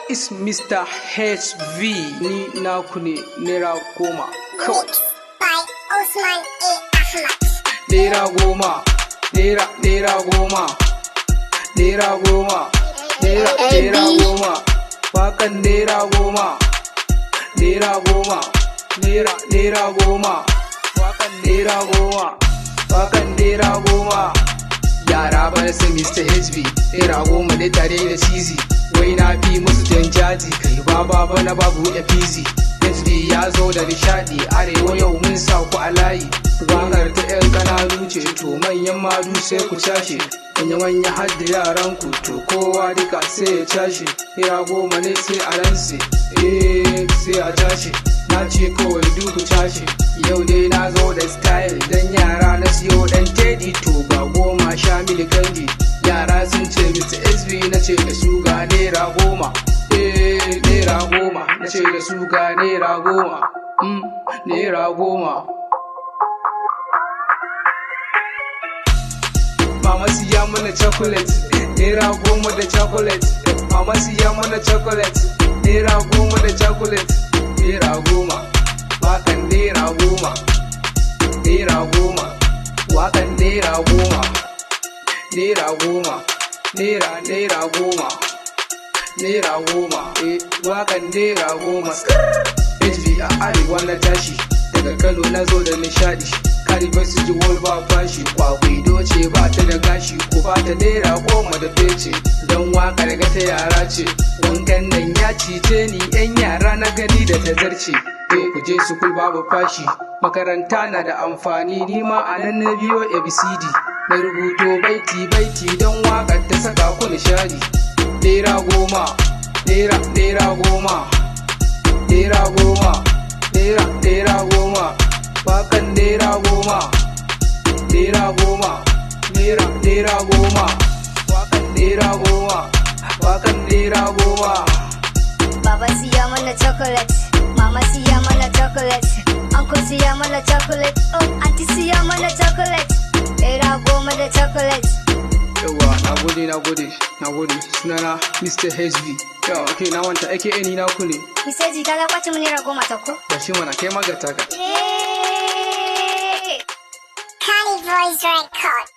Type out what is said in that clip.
It's Mr. HV, ni naku ne naira goma kawai. By Osman A. Ahmad. Naira goma, naira goma, naira goma, naira goma, wakan naira goma, naira goma, naira goma, wakan naira goma, wakan naira goma. Yara bana sai Mr. HV, naira goma dai tare da CZ. Wai na fi musu jan jaji, kai baba bana babu FZ. HV ya zo da nishadi, arewa yau mun sa ku a layi. Wakar ta 'yan kananu ce, to manyan madu sai ku cashe. Manya har da yaran ku, to kowa duka sai ya cashe. Naira goma ne sai a ranse, sai a cashe. Na ce kawai duku cashe. Yau dai na zo da style, dan yara na siyo dan teddy. To ga goma sha mili kandi. Yara sun ce Mr. HV, na ce da su ga naira goma. Naira goma, na ce da su ga naira goma. Naira goma. Mama siya mana chocolate, naira goma da chocolate. Mama siya mana chocolate, naira goma da chocolate. Naira goma, wakan naira goma. Naira goma, wakan naira goma. Naira goma, naira goma. Naira goma, wakan naira goma. HV a arewa na tashi, daga Kano na zo da nishadi. Kari ba su ji wol ba bashi, kwakwai doce ba ta da gashi. Ku ba ta naira goma da fece, don wakar ga ta yara ce. Wankan nan ya cice ni, 'yan yara na gani da ta zarce. Ku je su kul babu fashi, makaranta na da amfani. Ni ma a nan na biyo ABCD, na rubuto baiti don wakar ta saka ku nishadi. Naira goma, naira goma, naira goma, naira goma, wakan naira goma, naira goma, naira goma, wakan naira goma, wakan naira goma. Baba siya mana chocolate, mama siya mana chocolate, uncle siya mana chocolate, oh auntie siya mana chocolate. Naira goma da chocolate. Yawa, na gode, sunana Mr. HV. Yawa, okay, na wanta ake ni na ku ne. Mr. HV ka kwace mu naira goma ta ko? Da shi mana kai magata ka. Kani Voice Record.